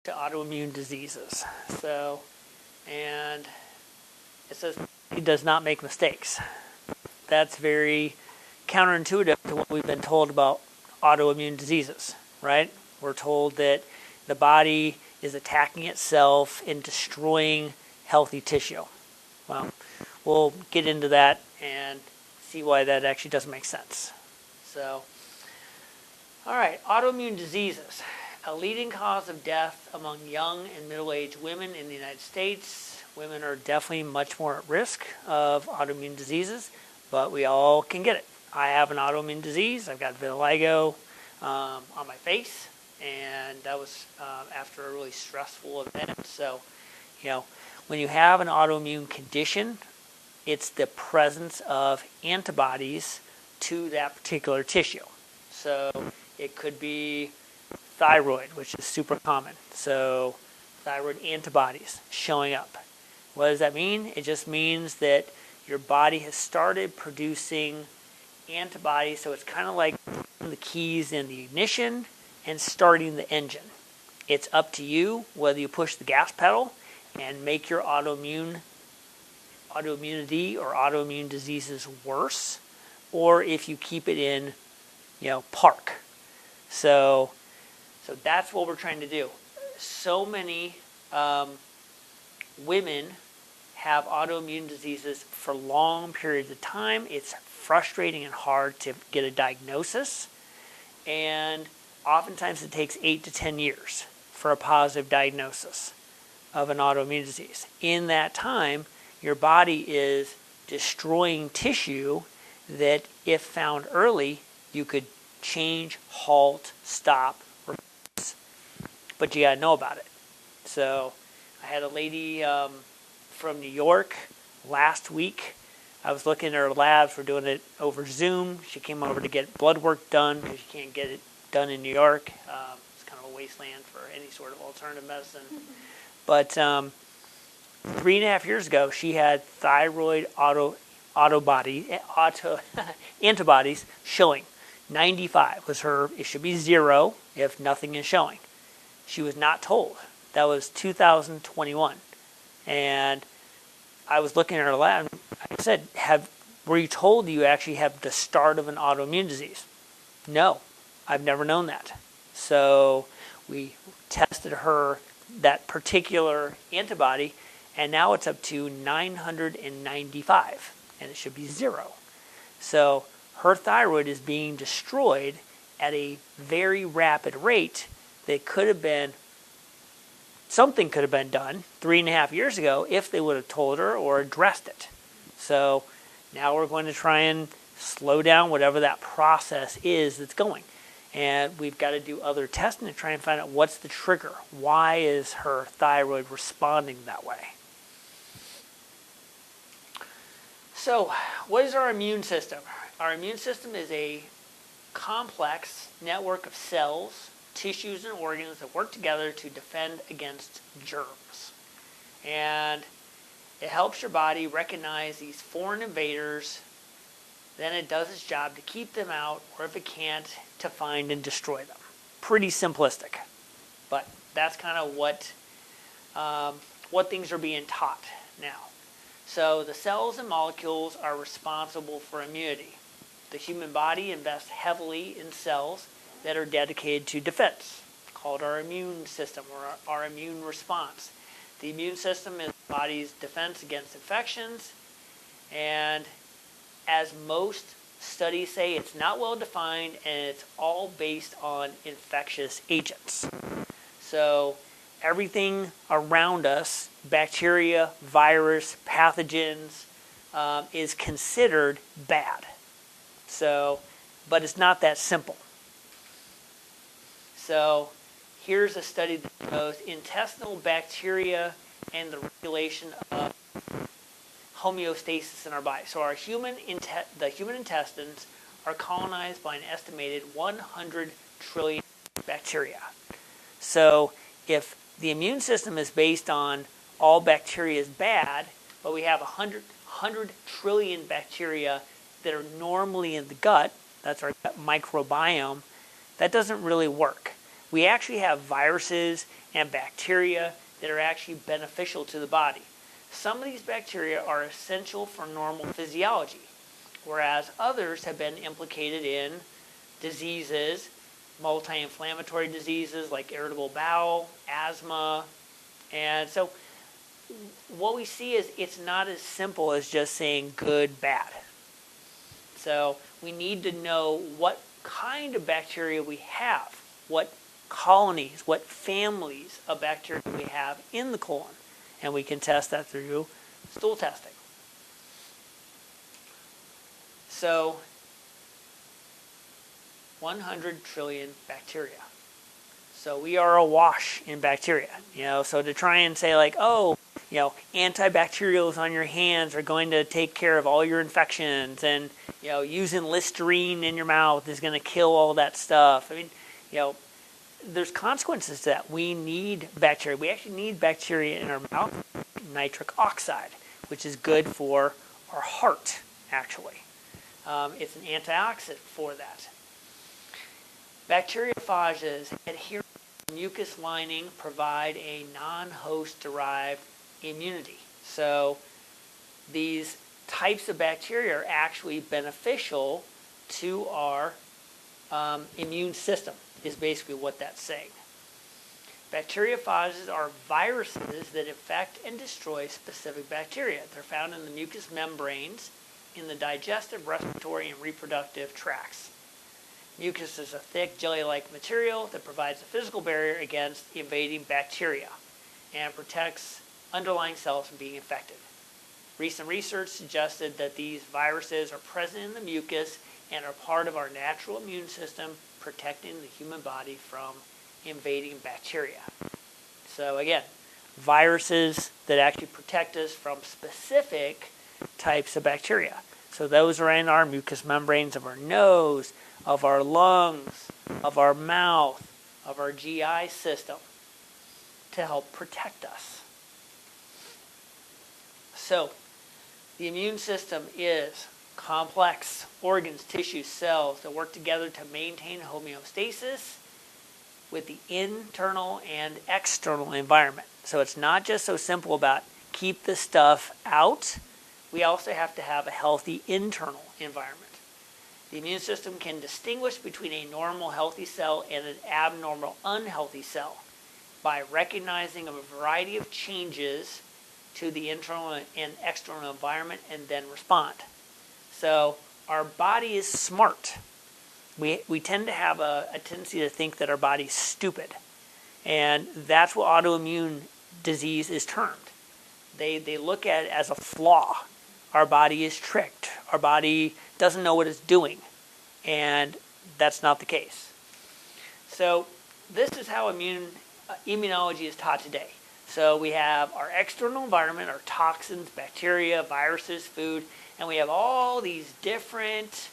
to autoimmune diseases. So, and it says he does not make mistakes. That's very counterintuitive to what we've been told about autoimmune diseases, right? We're told that the body is attacking itself and destroying healthy tissue. Well, we'll get into that and see why that actually doesn't make sense. So, all right, autoimmune diseases. A leading cause of death among young and middle-aged women in the United States. Women are definitely much more at risk of autoimmune diseases, but we all can get it. I have an autoimmune disease. I've got vitiligo on my face, and that was after a really stressful event. So, when you have an autoimmune condition, it's the presence of antibodies to that particular tissue. So it could be thyroid, which is super common. So thyroid antibodies showing up. What does that mean? It just means that your body has started producing antibodies. So it's kind of like the keys in the ignition and starting the engine. It's up to you whether you push the gas pedal and make your autoimmunity or autoimmune diseases worse, or if you keep it in, park. So that's what we're trying to do. So many women have autoimmune diseases for long periods of time. It's frustrating and hard to get a diagnosis, and oftentimes it takes 8 to 10 years for a positive diagnosis of an autoimmune disease. In that time, your body is destroying tissue that, if found early, you could change, halt, stop, reverse. But you got to know about it. So I had a lady from New York last week. I was looking at her labs. We're doing it over Zoom. She came over to get blood work done because you can't get it done in New York. It's kind of a wasteland for any sort of alternative medicine. But 3.5 years ago, she had thyroid antibodies showing. 95 was her. It should be 0 if nothing is showing. She was not told. That was 2021. And I was looking at her lab, and I said, were you told you actually have the start of an autoimmune disease? No, I've never known that. So we tested her, that particular antibody, and now it's up to 995, and it should be 0. So her thyroid is being destroyed at a very rapid rate that something could have been done 3.5 years ago if they would have told her or addressed it. So now we're going to try and slow down whatever that process is that's going. And we've got to do other testing to try and find out what's the trigger. Why is her thyroid responding that way? So what is our immune system? Our immune system is a complex network of cells, tissues, and organs that work together to defend against germs. And it helps your body recognize these foreign invaders. Then it does its job to keep them out, or if it can't, to find and destroy them. Pretty simplistic, but that's kind of what things are being taught now. So the cells and molecules are responsible for immunity. The human body invests heavily in cells that are dedicated to defense, called our immune system or our immune response. The immune system is the body's defense against infections, and as most studies say, it's not well defined, and it's all based on infectious agents. So everything around us, bacteria, virus, pathogens, is considered bad. So, but it's not that simple. So here's a study that shows intestinal bacteria and the regulation of homeostasis in our body. So the human intestines are colonized by an estimated 100 trillion bacteria. So if the immune system is based on all bacteria is bad, but we have 100 trillion bacteria that are normally in the gut, that's our gut microbiome, that doesn't really work. We actually have viruses and bacteria that are actually beneficial to the body. Some of these bacteria are essential for normal physiology, whereas others have been implicated in diseases, multi-inflammatory diseases like irritable bowel, asthma. And so what we see is it's not as simple as just saying good, bad. So we need to know what kind of bacteria we have, what colonies, what families of bacteria we have in the colon. And we can test that through stool testing. So 100 trillion bacteria. So we are awash in bacteria. So to try and say like, oh, antibacterials on your hands are going to take care of all your infections, and using Listerine in your mouth is going to kill all that stuff. I mean, there's consequences to that. We need bacteria. We actually need bacteria in our mouth. Nitric oxide, which is good for our heart, actually. It's an antioxidant for that. Bacteriophages adhering to the mucus lining provide a non-host derived immunity. So these types of bacteria are actually beneficial to our immune system, is basically what that's saying. Bacteriophages are viruses that infect and destroy specific bacteria. They're found in the mucous membranes in the digestive, respiratory, and reproductive tracts. Mucus is a thick, jelly-like material that provides a physical barrier against invading bacteria and protects underlying cells from being infected. Recent research suggested that these viruses are present in the mucus and are part of our natural immune system, protecting the human body from invading bacteria. So again, viruses that actually protect us from specific types of bacteria. So those are in our mucous membranes of our nose, of our lungs, of our mouth, of our GI system to help protect us. So the immune system is complex organs, tissues, cells that work together to maintain homeostasis with the internal and external environment. So it's not just so simple about keep the stuff out. We also have to have a healthy internal environment. The immune system can distinguish between a normal healthy cell and an abnormal unhealthy cell by recognizing a variety of changes to the internal and external environment and then respond. So our body is smart. We tend to have a tendency to think that our body's stupid. And that's what autoimmune disease is termed. They look at it as a flaw. Our body is tricked. Our body doesn't know what it's doing. And that's not the case. So this is how immunology is taught today. So we have our external environment, our toxins, bacteria, viruses, food, and we have all these different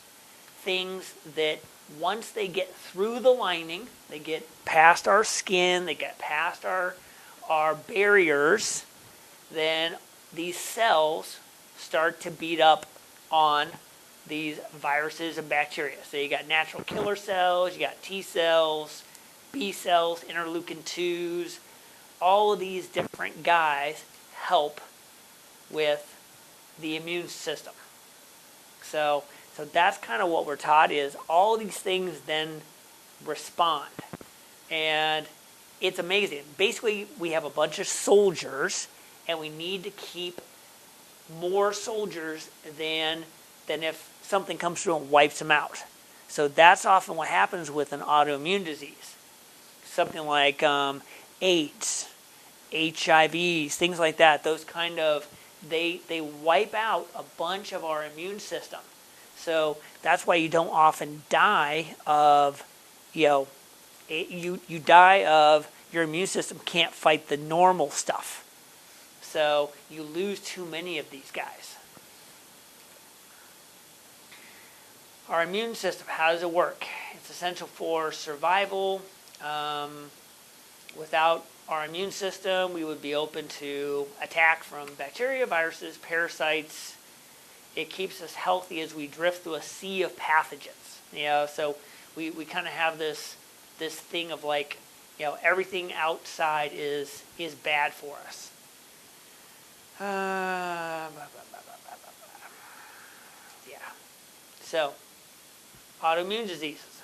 things that once they get through the lining, they get past our skin, they get past our barriers, then these cells start to beat up on these viruses and bacteria. So you got natural killer cells, you got T cells, B cells, interleukin-2s. All of these different guys help with the immune system. So that's kind of what we're taught, is all these things then respond. And it's amazing. Basically, we have a bunch of soldiers, and we need to keep more soldiers than if something comes through and wipes them out. So that's often what happens with an autoimmune disease. Something like AIDS, HIVs, things like that. Those kind of, they wipe out a bunch of our immune system. So that's why you don't often die of, you die of your immune system can't fight the normal stuff. So you lose too many of these guys. Our immune system, how does it work? It's essential for survival. Without our immune system, we would be open to attack from bacteria, viruses, parasites. It keeps us healthy as we drift through a sea of pathogens. So we kind of have this thing of like, everything outside is bad for us. Yeah. So, autoimmune diseases.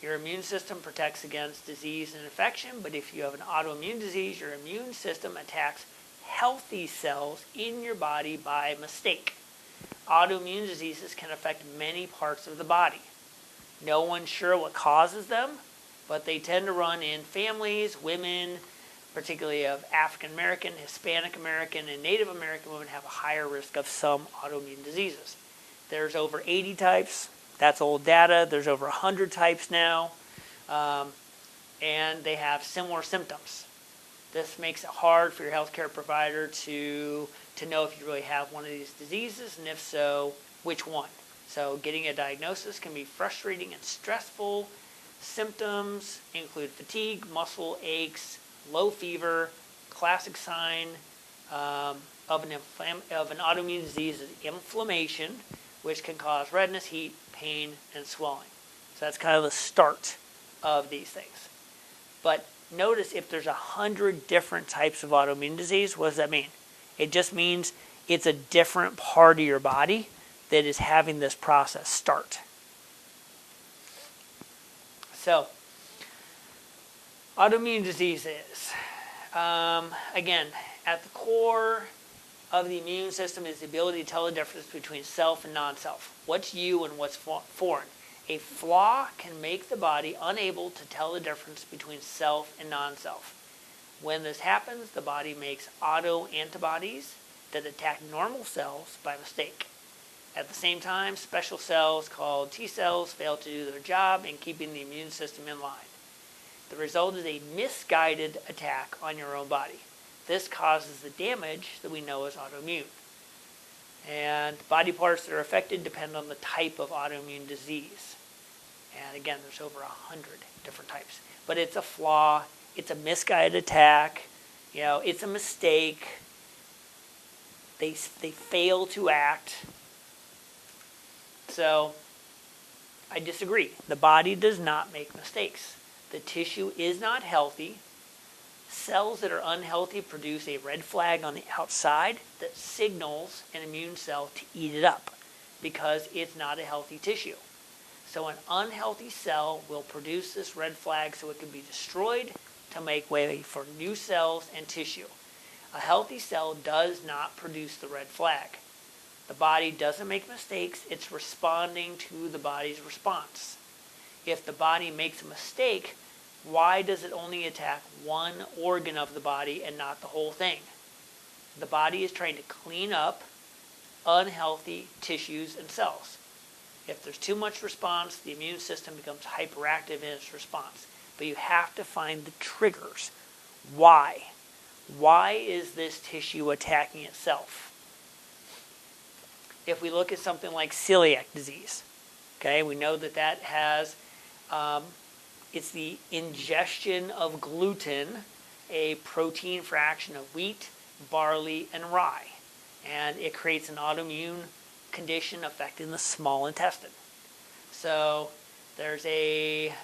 Your immune system protects against disease and infection, but if you have an autoimmune disease, your immune system attacks healthy cells in your body by mistake. Autoimmune diseases can affect many parts of the body. No one's sure what causes them, but they tend to run in families. Women, particularly of African American, Hispanic American, and Native American women, have a higher risk of some autoimmune diseases. There's over 80 types. That's old data. There's over 100 types now, and they have similar symptoms. This makes it hard for your healthcare provider to know if you really have one of these diseases, and if so, which one. So getting a diagnosis can be frustrating and stressful. Symptoms include fatigue, muscle aches, low fever. Classic sign of an autoimmune disease is inflammation, which can cause redness, heat, pain, and swelling. So that's kind of the start of these things. But notice if there's 100 different types of autoimmune disease, what does that mean? It just means it's a different part of your body that is having this process start. So, autoimmune diseases. Again, at the core of the immune system is the ability to tell the difference between self and non-self. What's you and what's foreign. A flaw can make the body unable to tell the difference between self and non-self. When this happens, the body makes autoantibodies that attack normal cells by mistake. At the same time, special cells called T cells fail to do their job in keeping the immune system in line. The result is a misguided attack on your own body. This causes the damage that we know as autoimmune. And body parts that are affected depend on the type of autoimmune disease. And again, there's over 100 different types. But it's a flaw, it's a misguided attack, it's a mistake. They fail to act. So I disagree. The body does not make mistakes. The tissue is not healthy. Cells that are unhealthy produce a red flag on the outside that signals an immune cell to eat it up because it's not a healthy tissue. So an unhealthy cell will produce this red flag so it can be destroyed to make way for new cells and tissue. A healthy cell does not produce the red flag. The body doesn't make mistakes. It's responding to the body's response. If the body makes a mistake, why does it only attack one organ of the body and not the whole thing? The body is trying to clean up unhealthy tissues and cells. If there's too much response, the immune system becomes hyperactive in its response. But you have to find the triggers. Why? Why is this tissue attacking itself? If we look at something like celiac disease, okay, we know that has it's the ingestion of gluten, a protein fraction of wheat, barley, and rye. And it creates an autoimmune condition affecting the small intestine. So there's a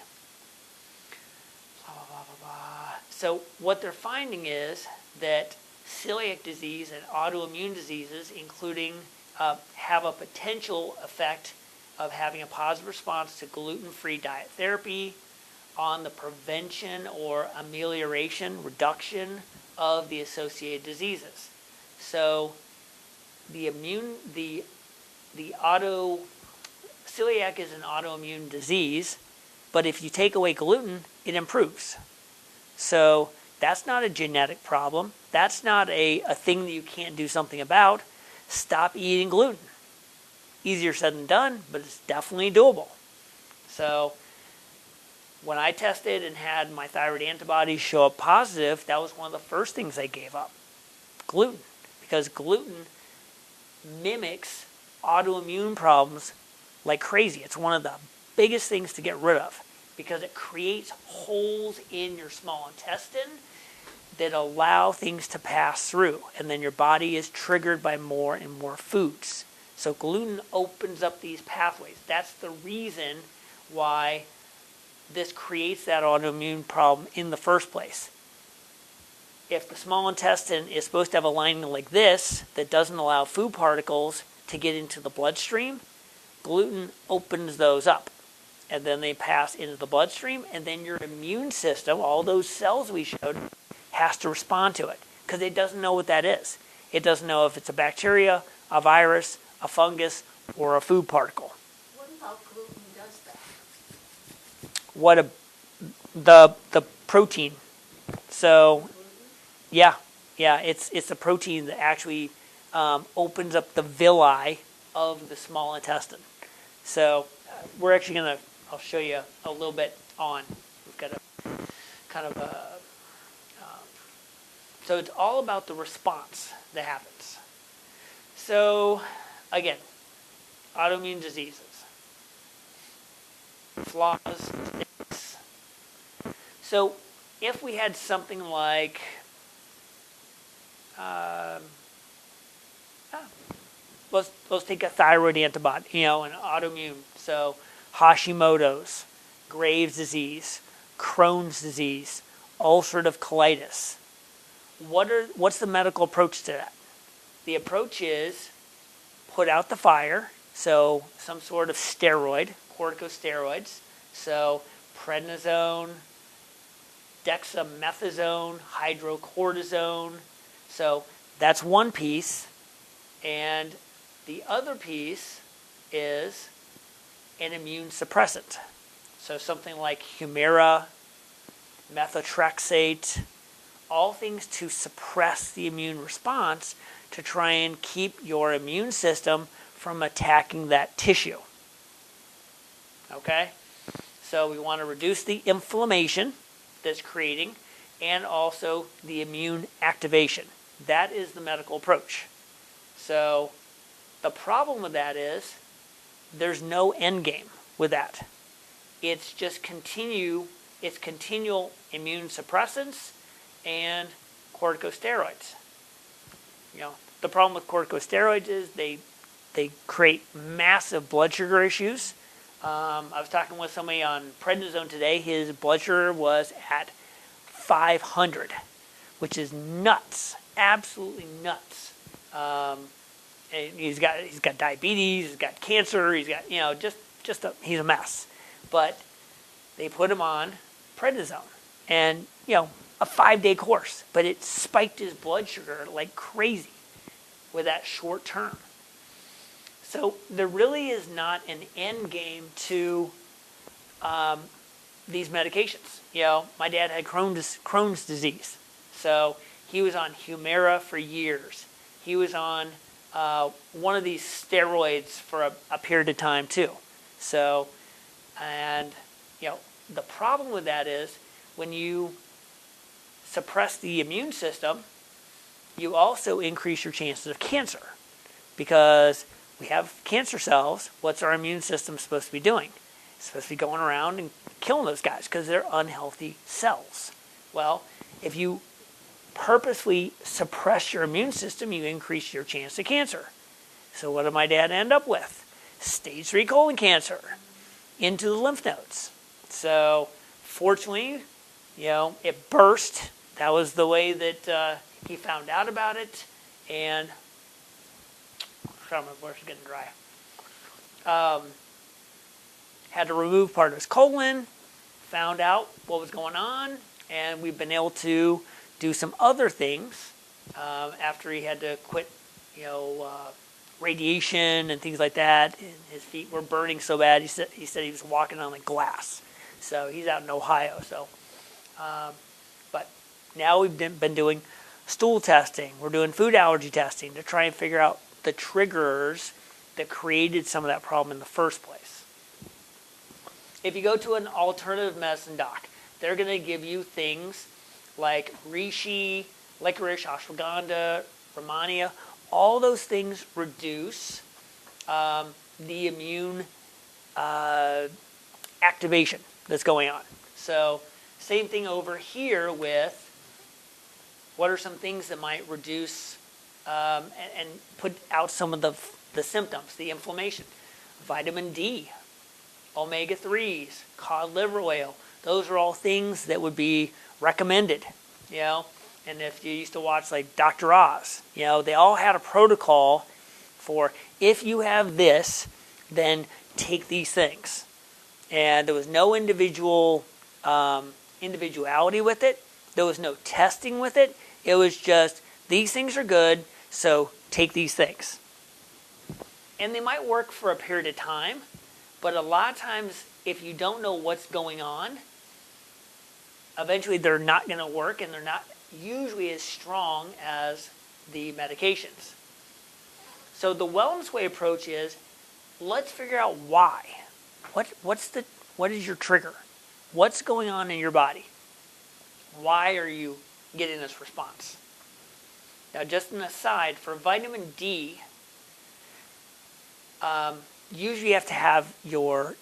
blah, blah, blah, blah, blah. So what they're finding is that celiac disease and autoimmune diseases, including have a potential effect of having a positive response to gluten-free diet therapy, on the prevention or amelioration, reduction of the associated diseases. So celiac is an autoimmune disease, but if you take away gluten, it improves. So that's not a genetic problem. That's not a thing that you can't do something about. Stop eating gluten. Easier said than done, but it's definitely doable. So when I tested and had my thyroid antibodies show up positive, that was one of the first things I gave up. Gluten. Because gluten mimics autoimmune problems like crazy. It's one of the biggest things to get rid of because it creates holes in your small intestine that allow things to pass through. And then your body is triggered by more and more foods. So gluten opens up these pathways. That's the reason why this creates that autoimmune problem in the first place. If the small intestine is supposed to have a lining like this that doesn't allow food particles to get into the bloodstream, gluten opens those up. And then they pass into the bloodstream, and then your immune system, all those cells we showed, has to respond to it because it doesn't know what that is. It doesn't know if it's a bacteria, a virus, a fungus, or a food particle. What about gluten does that? The protein. So, yeah, it's a protein that actually opens up the villi of the small intestine. So we're actually I'll show you a little bit on. We've got a kind of a, so it's all about the response that happens. So again, autoimmune diseases, flaws, mistakes. So if we had something like, let's take a thyroid antibody, an autoimmune. So Hashimoto's, Graves' disease, Crohn's disease, ulcerative colitis. What's the medical approach to that? The approach is put out the fire, so some sort of steroid, corticosteroids, so prednisone, dexamethasone, hydrocortisone. So that's one piece. And the other piece is an immune suppressant. So something like Humira, methotrexate, all things to suppress the immune response to try and keep your immune system from attacking that tissue. Okay? So we want to reduce the inflammation that's creating and also the immune activation. That is the medical approach. So the problem with that is there's no end game with that. It's just continual immune suppressants and corticosteroids. The problem with corticosteroids is they create massive blood sugar issues. I was talking with somebody on prednisone today. His blood sugar was at 500, which is nuts, absolutely nuts. And he's got diabetes, he's got cancer, he's got he's a mess. But they put him on prednisone, and a 5-day course, but it spiked his blood sugar like crazy with that short term. So there really is not an end game to these medications. My dad had Crohn's disease, so he was on Humira for years. He was on one of these steroids for a period of time too. So, and the problem with that is when you suppress the immune system, you also increase your chances of cancer, because we have cancer cells. What's our immune system supposed to be doing? It's supposed to be going around and killing those guys because they're unhealthy cells. Well, if you purposely suppress your immune system, you increase your chance of cancer. So what did my dad end up with? Stage 3 colon cancer into the lymph nodes. So fortunately, it burst. That was the way that he found out about it. And my voice is getting dry. Had to remove part of his colon, found out what was going on, and we've been able to do some other things after he had to quit, radiation and things like that. And his feet were burning so bad. He said he was walking on like glass. So he's out in Ohio. So, but now we've been doing stool testing. We're doing food allergy testing to try and figure out the triggers that created some of that problem in the first place. If you go to an alternative medicine doc, they're going to give you things like reishi, licorice, ashwagandha, rehmannia. All those things reduce the immune activation that's going on. So same thing over here with what are some things that might reduce and put out some of the symptoms, the inflammation. Vitamin D, omega-3s, cod liver oil. Those are all things that would be recommended, you know. And if you used to watch like Dr. Oz, you know, they all had a protocol for if you have this, then take these things. And there was no individuality with it. There was no testing with it. It was just, these things are good, so take these things. And they might work for a period of time, but a lot of times, if you don't know what's going on, eventually they're not going to work, and they're not usually as strong as the medications. So the wellness way approach is, let's figure out why. What is your trigger? What's going on in your body? Why are you getting this response? Now, just an aside, for vitamin D, usually you have to have your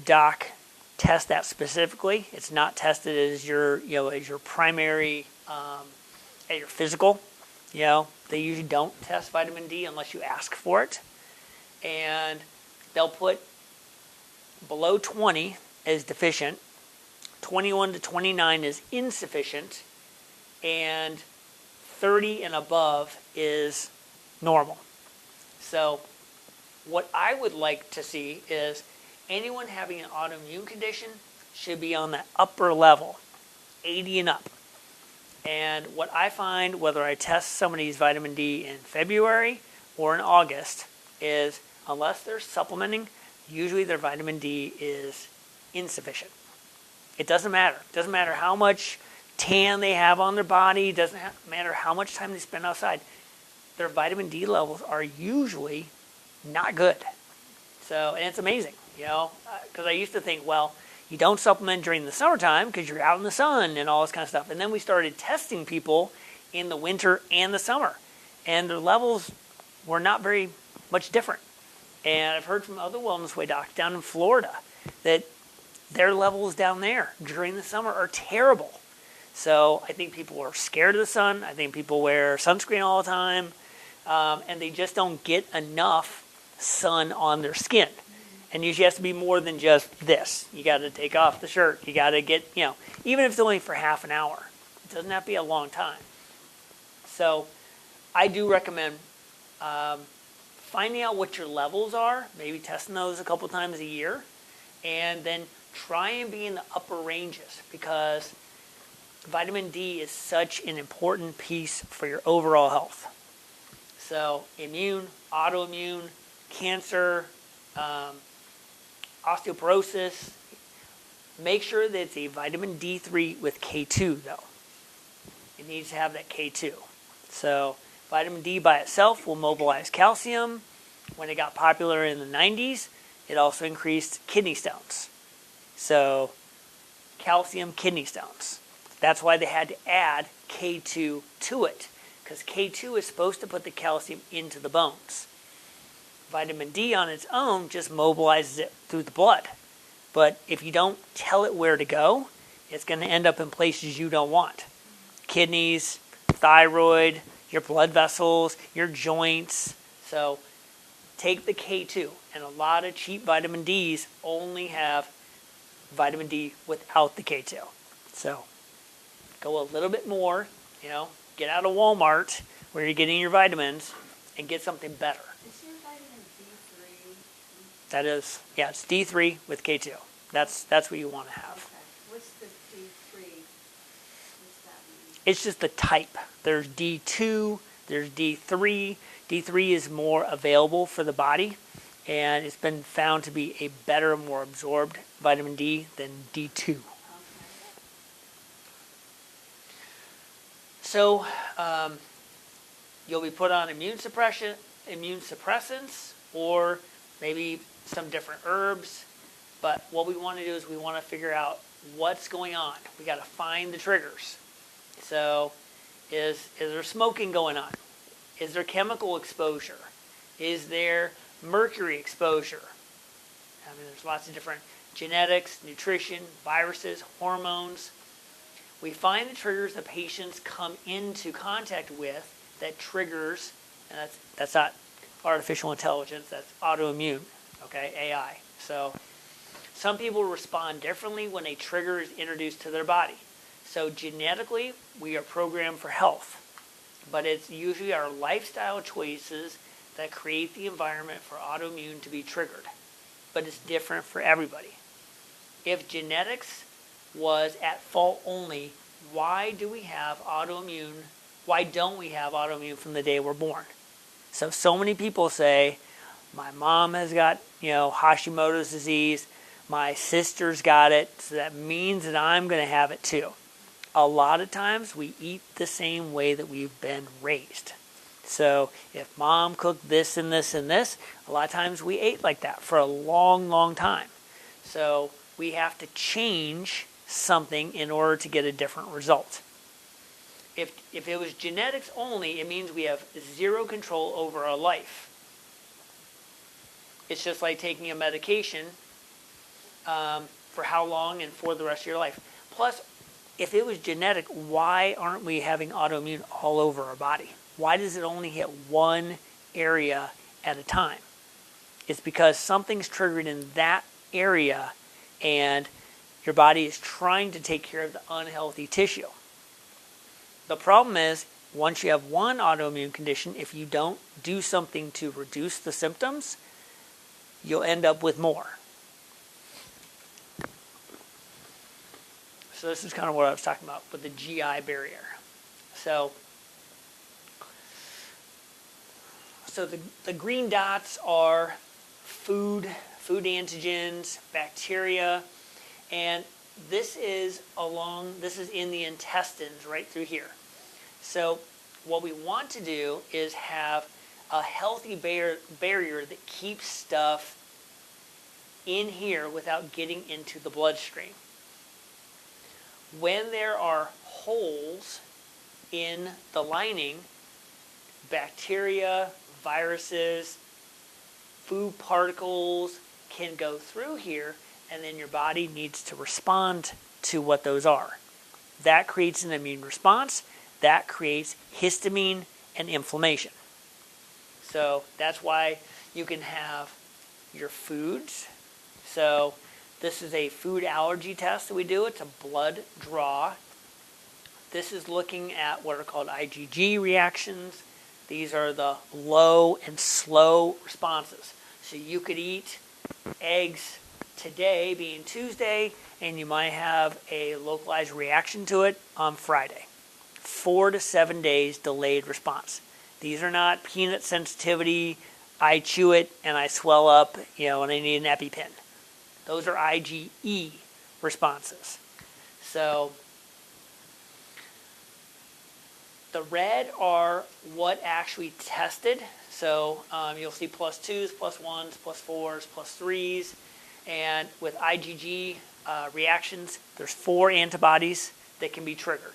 doc test that specifically. It's not tested as your primary, at your physical. You know, they usually don't test vitamin D unless you ask for it. And they'll put below 20 as deficient, 21 to 29 is insufficient, and 30 and above is normal. So what I would like to see is anyone having an autoimmune condition should be on that upper level, 80 and up. And what I find, whether I test somebody's vitamin D in February or in August, is unless they're supplementing, usually their vitamin D is insufficient. It doesn't matter. It doesn't matter how much tan they have on their body. It doesn't matter how much time they spend outside. Their vitamin D levels are usually not good. So, and it's amazing, you know, because I used to think, well, you don't supplement during the summertime because you're out in the sun and all this kind of stuff. And then we started testing people in the winter and the summer, and their levels were not very much different. And I've heard from other wellness way docs down in Florida that their levels down there during the summer are terrible. So I think people are scared of the sun. I think people wear sunscreen all the time, and they just don't get enough sun on their skin. And usually has to be more than just this. You got to take off the shirt. You got to get, you know, even if it's only for half an hour. It doesn't have to be a long time. So I do recommend finding out what your levels are, maybe testing those a couple times a year, and then try and be in the upper ranges, because vitamin D is such an important piece for your overall health. So immune, autoimmune, cancer, osteoporosis. Make sure that it's a vitamin D3 with K2 though. It needs to have that K2. So vitamin D by itself will mobilize calcium. When it got popular in the 90s, it also increased kidney stones. So calcium kidney stones. That's why they had to add K2 to it, because K2 is supposed to put the calcium into the bones. Vitamin D on its own just mobilizes it through the blood. But if you don't tell it where to go, it's going to end up in places you don't want. Kidneys, thyroid, your blood vessels, your joints. So take the K2. And a lot of cheap vitamin Ds only have vitamin D without the K2. So go a little bit more, you know, get out of Walmart where you're getting your vitamins and get something better. Is your vitamin D3? That is, yeah, it's D3 with K2. That's what you want to have. Okay. What's the D3? What's that mean? It's just the type. There's D2, there's D3. D3 is more available for the body, and it's been found to be a better, more absorbed vitamin D than D2. Okay. So you'll be put on immune suppressants, or maybe some different herbs. But what we want to do is we want to figure out what's going on. We got to find the triggers. So is there smoking going on? Is there chemical exposure? Is there mercury exposure? I mean, there's lots of different genetics, nutrition, viruses, hormones. We find the triggers that patients come into contact with that triggers, and that's not artificial intelligence, that's autoimmune, okay, AI. So Some people respond differently when a trigger is introduced to their body. So genetically, we are programmed for health, but it's usually our lifestyle choices that create the environment for autoimmune to be triggered. But it's different for everybody. If genetics was at fault only, why don't we have autoimmune from the day we're born? So many people say, my mom has got, Hashimoto's disease, my sister's got it, so that means that I'm going to have it too. A lot of times we eat the same way that we've been raised. So if mom cooked this and this and this, a lot of times we ate like that for a long, long time. So we have to change something in order to get a different result. If it was genetics only, it means we have zero control over our life. It's just like taking a medication for how long and for the rest of your life. Plus, if it was genetic, why aren't we having autoimmune all over our body? Why does it only hit one area at a time? It's because something's triggered in that area and your body is trying to take care of the unhealthy tissue. The problem is, once you have one autoimmune condition, if you don't do something to reduce the symptoms, you'll end up with more. So this is kind of what I was talking about with the GI barrier. So the green dots are food antigens, bacteria, and this is in the intestines right through here. So what we want to do is have a healthy barrier that keeps stuff in here without getting into the bloodstream. When there are holes in the lining, bacteria, viruses, food particles can go through here, and then your body needs to respond to what those are. That creates an immune response. That creates histamine and inflammation. So that's why you can have your foods. So this is a food allergy test that we do. It's a blood draw. This is looking at what are called IgG reactions. These are the low and slow responses. So you could eat eggs today, being Tuesday, and you might have a localized reaction to it on Friday. 4 to 7 days delayed response. These are not peanut sensitivity, I chew it and I swell up, and I need an EpiPen. Those are IgE responses. So the red are what actually tested. So you'll see +2s, +1s, +4s, +3s. And with IgG reactions, there's 4 antibodies that can be triggered.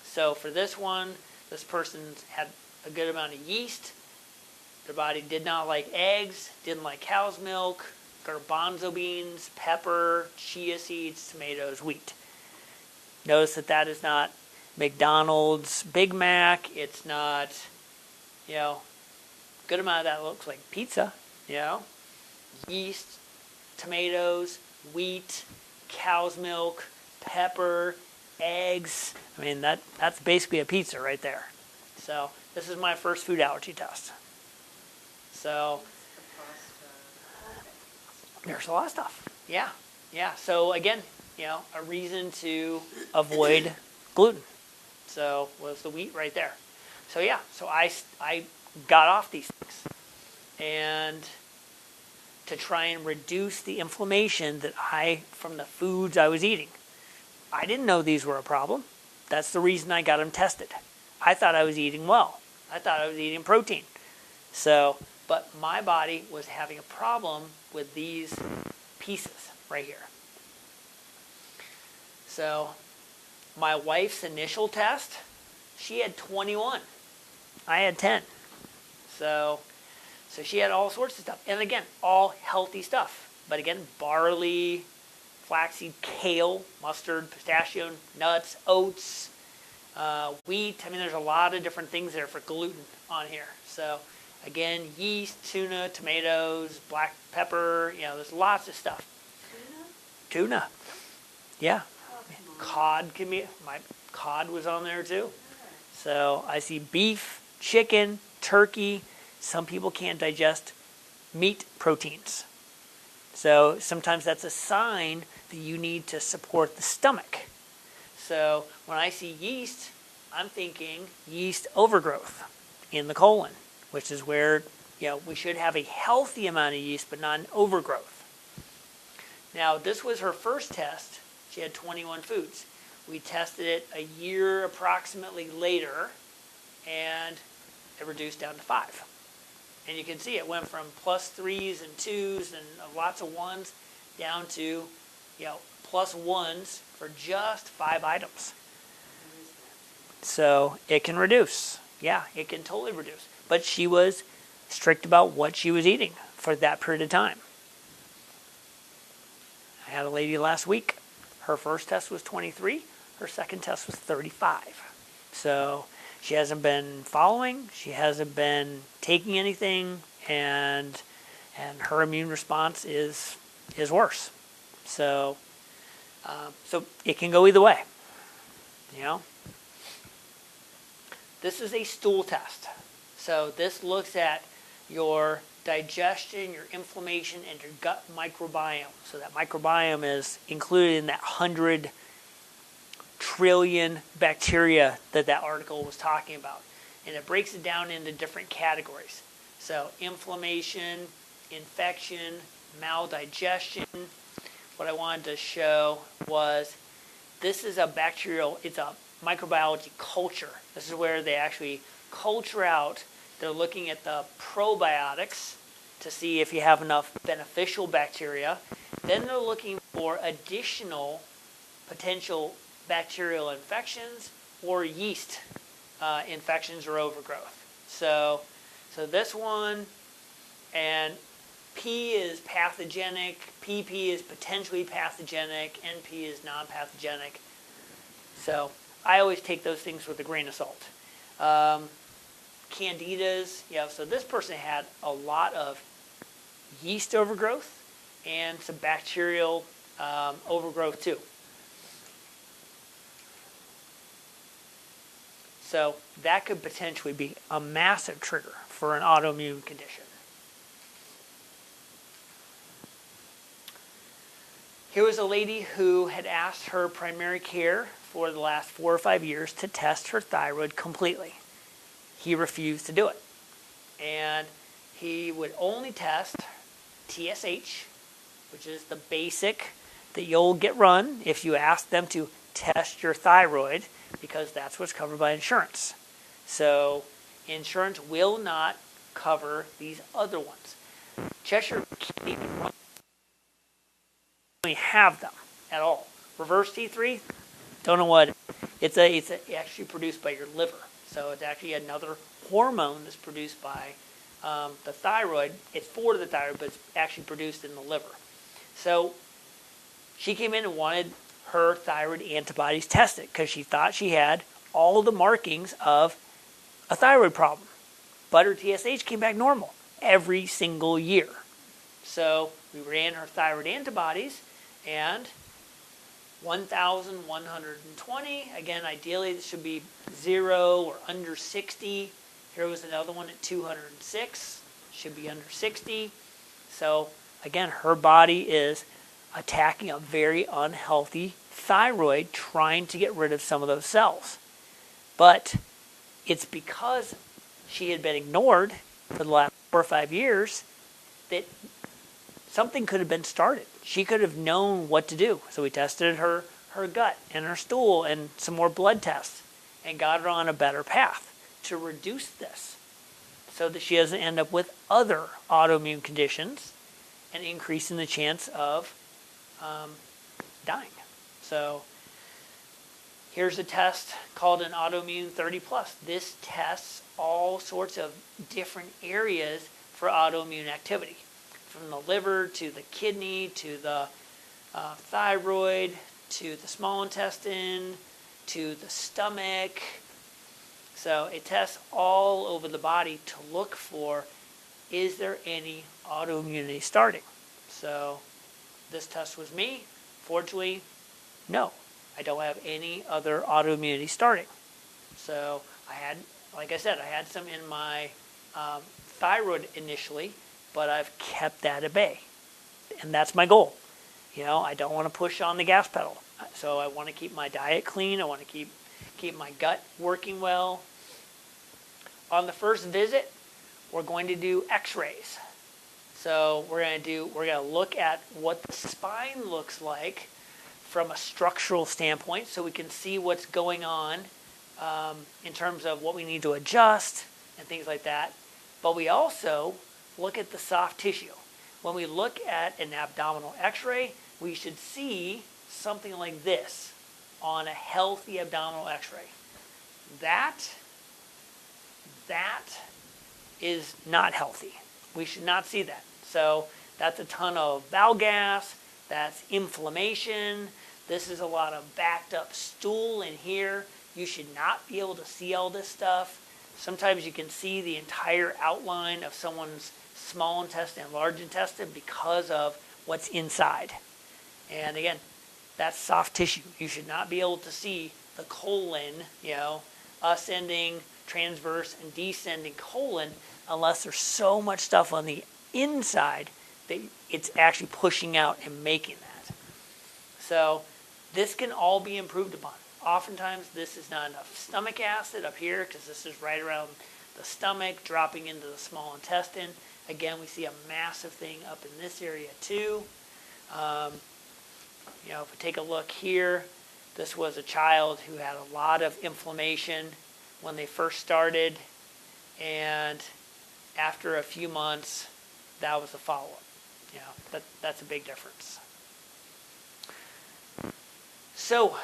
So for this one, this person had a good amount of yeast. Their body did not like eggs, didn't like cow's milk, garbanzo beans, pepper, chia seeds, tomatoes, wheat. Notice that is not McDonald's Big Mac. It's not, good amount of that looks like pizza, Yeast, tomatoes, wheat, cow's milk, pepper, eggs. I mean, that's basically a pizza right there. So this is my first food allergy test. So there's a lot of stuff. Yeah. So again, a reason to avoid gluten. So was the wheat right there. So yeah, so I got off these things, and to try and reduce the inflammation from the foods I was eating. I didn't know these were a problem. That's the reason I got them tested. I thought I was eating well. I thought I was eating protein. But my body was having a problem with these pieces right here. So my wife's initial test, she had 21. I had 10. So she had all sorts of stuff. And again, all healthy stuff. But again, barley, flaxseed, kale, mustard, pistachio, nuts, oats, wheat. I mean, there's a lot of different things there for gluten on here. So again, yeast, tuna, tomatoes, black pepper, there's lots of stuff. Tuna? Tuna. Yeah. Oh, come on. Cod can be, my cod was on there too. All right. So I see beef, chicken, turkey. Some people can't digest meat proteins. So sometimes that's a sign that you need to support the stomach. So when I see yeast, I'm thinking yeast overgrowth in the colon, which is where we should have a healthy amount of yeast, but not an overgrowth. Now, this was her first test. She had 21 foods. We tested it a year approximately later, and it reduced down to 5. And you can see it went from +3s and 2s and lots of 1s down to, +1s for just 5 items. What is that? So it can reduce. Yeah, it can totally reduce. But she was strict about what she was eating for that period of time. I had a lady last week. Her first test was 23. Her second test was 35. So she hasn't been following. She hasn't been taking anything, and her immune response is worse. So it can go either way. This is a stool test. So this looks at your digestion, your inflammation, and your gut microbiome. So that microbiome is included in that 100 trillion bacteria that article was talking about. And it breaks it down into different categories. So inflammation, infection, maldigestion. What I wanted to show was this is it's a microbiology culture. This is where they actually culture out. They're looking at the probiotics to see if you have enough beneficial bacteria. Then they're looking for additional potential bacterial infections or yeast infections or overgrowth. So this one, and P is pathogenic, PP is potentially pathogenic, NP is non-pathogenic. So I always take those things with a grain of salt. Candidas, so this person had a lot of yeast overgrowth and some bacterial overgrowth too. So that could potentially be a massive trigger for an autoimmune condition. Here was a lady who had asked her primary care for the last 4 or 5 years to test her thyroid completely. He refused to do it. And he would only test TSH, which is the basic that you'll get run if you ask them to test your thyroid, because that's what's covered by insurance. So insurance will not cover these other ones. Cheshire can't even run. We have them at all. Reverse T3, don't know what. It's actually produced by your liver. So it's actually another hormone that's produced by the thyroid. It's for the thyroid, but it's actually produced in the liver. So she came in and wanted her thyroid antibodies tested because she thought she had all the markings of a thyroid problem. But her TSH came back normal every single year. So we ran her thyroid antibodies, and 1,120. Again, ideally it should be 0 or under 60. Here was another one at 206. Should be under 60. So again, her body is attacking a very unhealthy thyroid, trying to get rid of some of those cells. But it's because she had been ignored for the last 4 or 5 years that something could have been started. She could have known what to do. So we tested her gut and her stool and some more blood tests and got her on a better path to reduce this so that she doesn't end up with other autoimmune conditions and increasing the chance of dying. So here's a test called an Autoimmune 30+. This tests all sorts of different areas for autoimmune activity, from the liver to the kidney to the thyroid to the small intestine to the stomach. So it tests all over the body to look for, is there any autoimmunity starting? So this test was me, Fortunately, no, I don't have any other autoimmunity starting. So I had, like I said, I had some in my thyroid initially, but I've kept that at bay. And that's my goal. I don't want to push on the gas pedal. So I want to keep my diet clean. I want to keep my gut working well. On the first visit, we're going to do x-rays. So we're going to look at what the spine looks like from a structural standpoint, so we can see what's going on in terms of what we need to adjust and things like that. But we also look at the soft tissue. When we look at an abdominal x-ray, we should see something like this on a healthy abdominal x-ray. That is not healthy. We should not see that. So that's a ton of bowel gas, that's inflammation. This is a lot of backed up stool in here. You should not be able to see all this stuff. Sometimes you can see the entire outline of someone's small intestine and large intestine because of what's inside. And again, that's soft tissue. You should not be able to see the colon, ascending, transverse, and descending colon unless there's so much stuff on the inside that it's actually pushing out and making that. So this can all be improved upon. Oftentimes this is not enough stomach acid up here because this is right around the stomach, dropping into the small intestine. Again, we see a massive thing up in this area too. If we take a look here, this was a child who had a lot of inflammation when they first started, and after a few months, that was the follow-up. That's a big difference. So,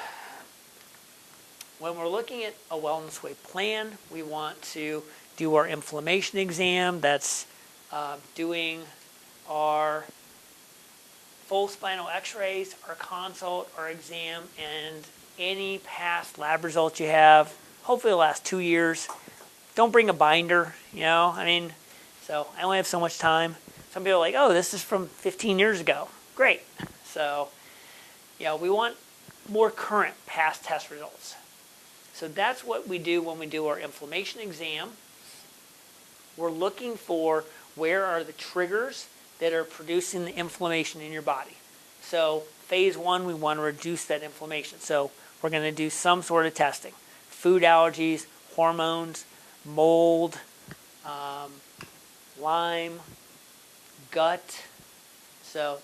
when we're looking at a Wellness Way plan, we want to do our inflammation exam. That's doing our full spinal x-rays, our consult, our exam, and any past lab results you have, hopefully the last 2 years. Don't bring a binder, so I only have so much time. Some people are like, oh, this is from 15 years ago. Great. So, we want more current past test results. So that's what we do when we do our inflammation exam. We're looking for where are the triggers that are producing the inflammation in your body. So phase 1, we want to reduce that inflammation. So we're going to do some sort of testing. Food allergies, hormones, mold, Lyme, gut. So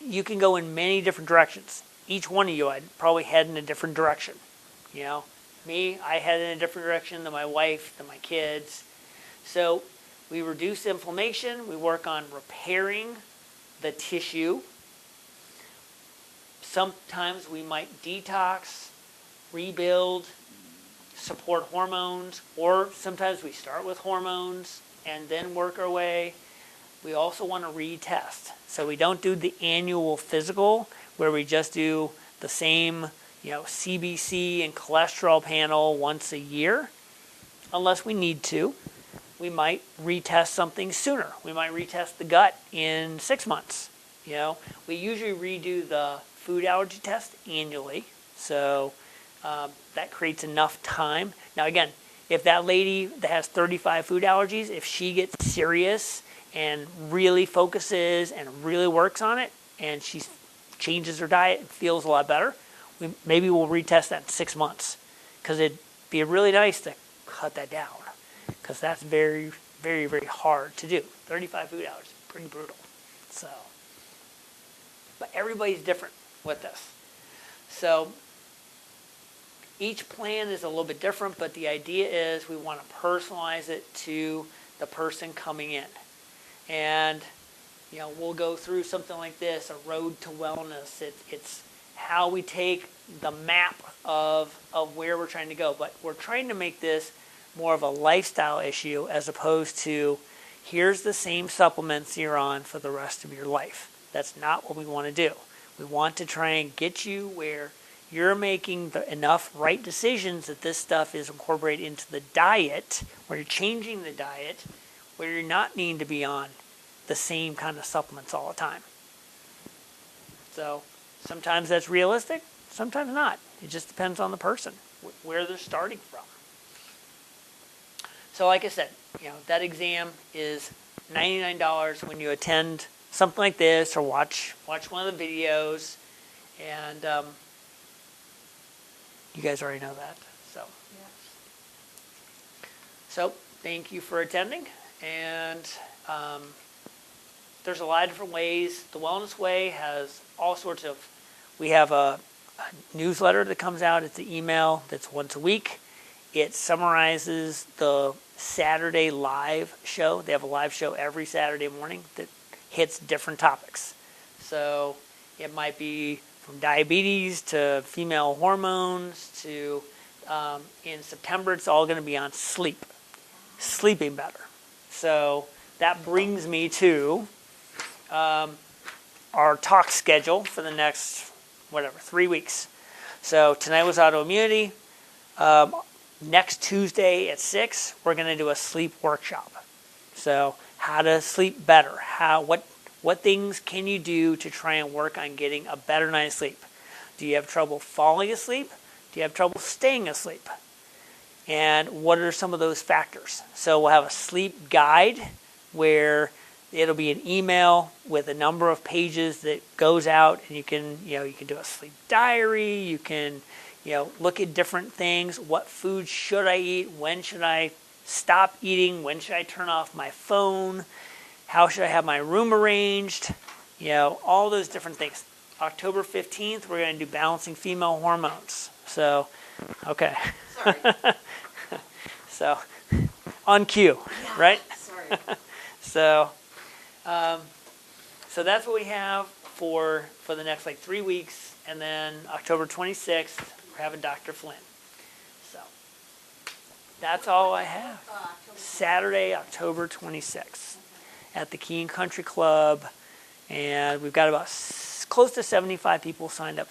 you can go in many different directions. Each one of you, I'd probably head in a different direction. Me, I head in a different direction than my wife, than my kids. So we reduce inflammation. We work on repairing the tissue. Sometimes we might detox, rebuild, support hormones, or sometimes we start with hormones and then work our way. We also want to retest. So we don't do the annual physical where we just do the same CBC and cholesterol panel once a year. Unless we need to, we might retest something sooner. We might retest the gut in 6 months. We usually redo the food allergy test annually, so that creates enough time. Now again, if that lady that has 35 food allergies, if she gets serious and really focuses and really works on it, and she changes her diet and feels a lot better, maybe we'll retest that in 6 months, because it'd be really nice to cut that down, because that's very, very, very hard to do. 35 food allergies, pretty brutal. So, but everybody's different with this. So each plan is a little bit different, but the idea is we want to personalize it to the person coming in. And we'll go through something like this, a road to wellness. It's how we take the map of where we're trying to go. But we're trying to make this more of a lifestyle issue as opposed to here's the same supplements you're on for the rest of your life. That's not what we want to do. We want to try and get you where you're making enough right decisions that this stuff is incorporated into the diet, where you're changing the diet, where you're not needing to be on the same kind of supplements all the time. So Sometimes that's realistic, sometimes not. It just depends on the person, where they're starting from. So like I said, that exam is $99 when you attend something like this or watch one of the videos. And you guys already know that. So thank you for attending. And there's a lot of different ways. The Wellness Way has all sorts of, we have a newsletter that comes out. It's an email that's once a week. It summarizes the Saturday live show. They have a live show every Saturday morning that hits different topics. So it might be from diabetes to female hormones to, in September, it's all going to be on sleeping better. So that brings me to our talk schedule for the next, 3 weeks. So tonight was autoimmunity. Next Tuesday at 6, we're going to do a sleep workshop. So how to sleep better. What things can you do to try and work on getting a better night's sleep? Do you have trouble falling asleep? Do you have trouble staying asleep? And what are some of those factors? So we'll have a sleep guide where it'll be an email with a number of pages that goes out, and you can do a sleep diary. You can look at different things. What foods should I eat? When should I stop eating? When should I turn off my phone? How should I have my room arranged? All those different things. October 15th, we're going to do balancing female hormones. So, okay. Sorry. So, on cue, right? Sorry. So that's what we have for the next 3 weeks, and then October 26th, we're having Dr. Flynn. So that's all I have. Saturday, October 26th, at the Keene Country Club, and we've got about close to 75 people signed up.